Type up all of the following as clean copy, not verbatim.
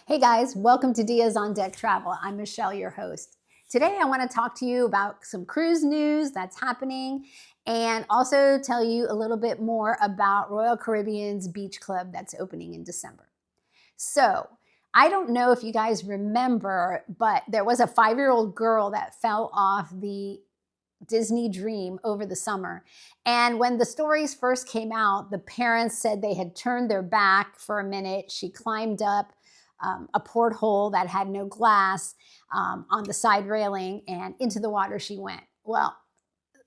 Hey guys, welcome to Diaz on Deck Travel. I'm Michelle, your host. Today I want to talk to you about some cruise news that's happening and also tell you a little bit more about Royal Caribbean's beach club that's opening in December. So, I don't know if you guys remember, but there was a 5-year-old girl that fell off the Disney Dream over the summer. And when the stories first came out, the parents said they had turned their back for a minute. She climbed up a porthole that had no glass on the side railing, and into the water she went. Well,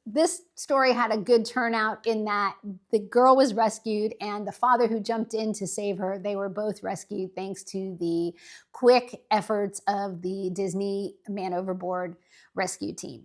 this story had a good turnout in that the girl was rescued and the father who jumped in to save her, they were both rescued thanks to the quick efforts of the Disney Man Overboard rescue team.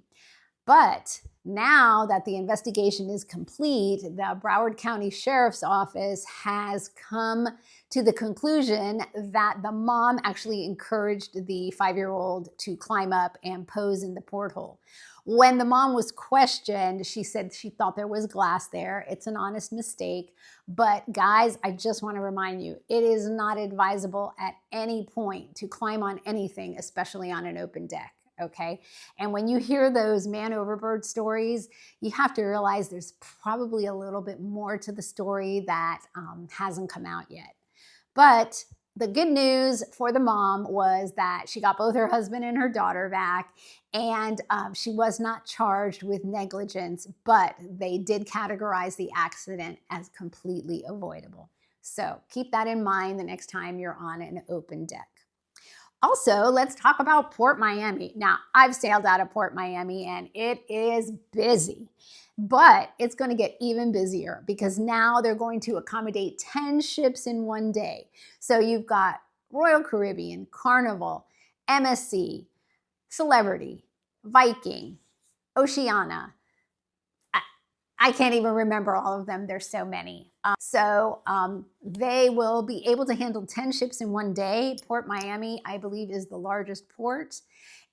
But now that the investigation is complete, the Broward County Sheriff's Office has come to the conclusion that the mom actually encouraged the 5-year-old to climb up and pose in the porthole. When the mom was questioned, she said she thought there was glass there. It's an honest mistake. But guys, I just want to remind you, it is not advisable at any point to climb on anything, especially on an open deck. Okay. And when you hear those man overboard stories, you have to realize there's probably a little bit more to the story that hasn't come out yet. But the good news for the mom was that she got both her husband and her daughter back, and she was not charged with negligence, but they did categorize the accident as completely avoidable. So keep that in mind the next time you're on an open deck. Also, let's talk about Port Miami. Now, I've sailed out of Port Miami and it is busy, but it's going to get even busier because now they're going to accommodate 10 ships in one day. So you've got Royal Caribbean, Carnival, MSC, Celebrity, Viking, Oceana. I can't even remember all of them. There's so many. They will be able to handle 10 ships in one day. Port Miami, I believe, is the largest port.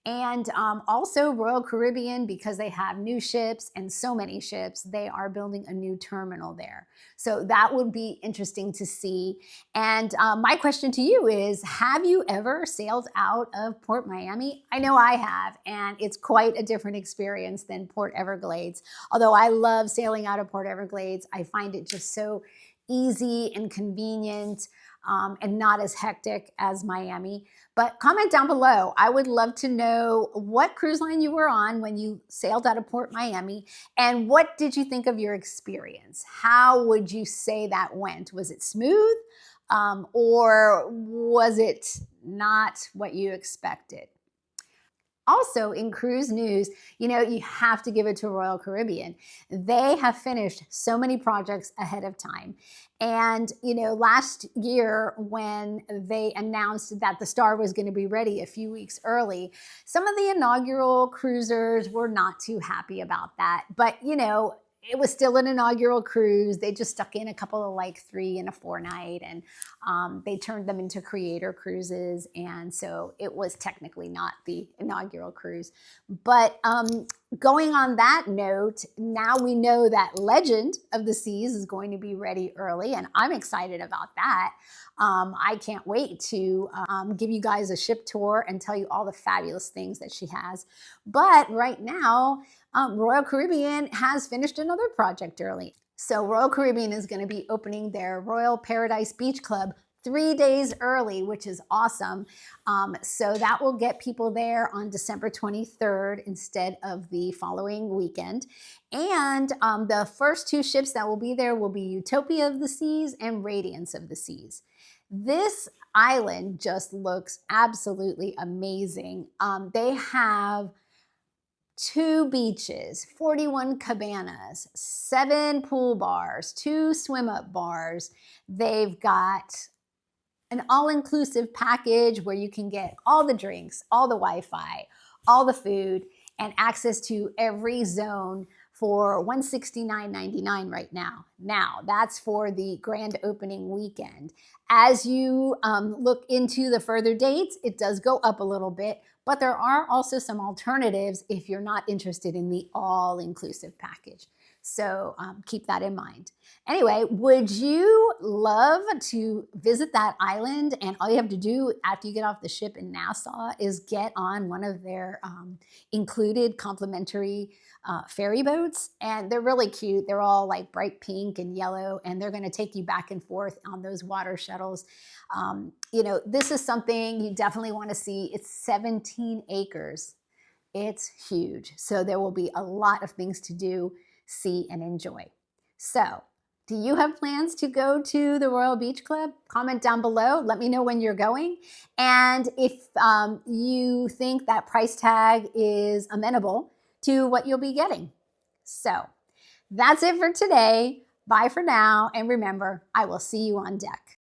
And also Royal Caribbean, because they have new ships and so many ships, they are building a new terminal there. So that would be interesting to see. And my question to you is, have you ever sailed out of Port Miami? I know I have, and it's quite a different experience than Port Everglades. Although I love sailing out of Port Everglades, I find it just so easy and convenient and not as hectic as Miami. But comment down below. I would love to know what cruise line you were on when you sailed out of Port Miami, and what did you think of your experience? How would you say that went? Was it smooth or was it not what you expected? Also, in cruise news, you have to give it to Royal Caribbean. They have finished so many projects ahead of time. And, last year when they announced that the Star was going to be ready a few weeks early, some of the inaugural cruisers were not too happy about that. But, it was still an inaugural cruise. They just stuck in a couple of 3 and a 4 night, and they turned them into creator cruises. And so it was technically not the inaugural cruise. But going on that note, now we know that Legend of the Seas is going to be ready early, and I'm excited about that. I can't wait to give you guys a ship tour and tell you all the fabulous things that she has. But right now, Royal Caribbean has finished another project early. So Royal Caribbean is going to be opening their Royal Paradise Beach Club 3 days early, which is awesome. So that will get people there on December 23rd instead of the following weekend. And the first 2 ships that will be there will be Utopia of the Seas and Radiance of the Seas. This island just looks absolutely amazing. They have 2 beaches, 41 cabanas, 7 pool bars, 2 swim-up bars. They've got an all-inclusive package where you can get all the drinks, all the Wi-Fi, all the food, and access to every zone for $169.99 right now. Now, that's for the grand opening weekend. As you look into the further dates, it does go up a little bit, but there are also some alternatives if you're not interested in the all-inclusive package. So keep that in mind. Anyway, would you love to visit that island? And all you have to do after you get off the ship in Nassau is get on one of their included complimentary ferry boats. And they're really cute. They're all like bright pink and yellow, and they're going to take you back and forth on those water shuttles. You know, this is something you definitely want to see. It's 17 acres. It's huge. So there will be a lot of things to do, see, and enjoy. So do you have plans to go to the Royal Beach Club? Comment down below. Let me know when you're going. And if you think that price tag is amenable to what you'll be getting. So that's it for today. Bye for now. And remember, I will see you on deck.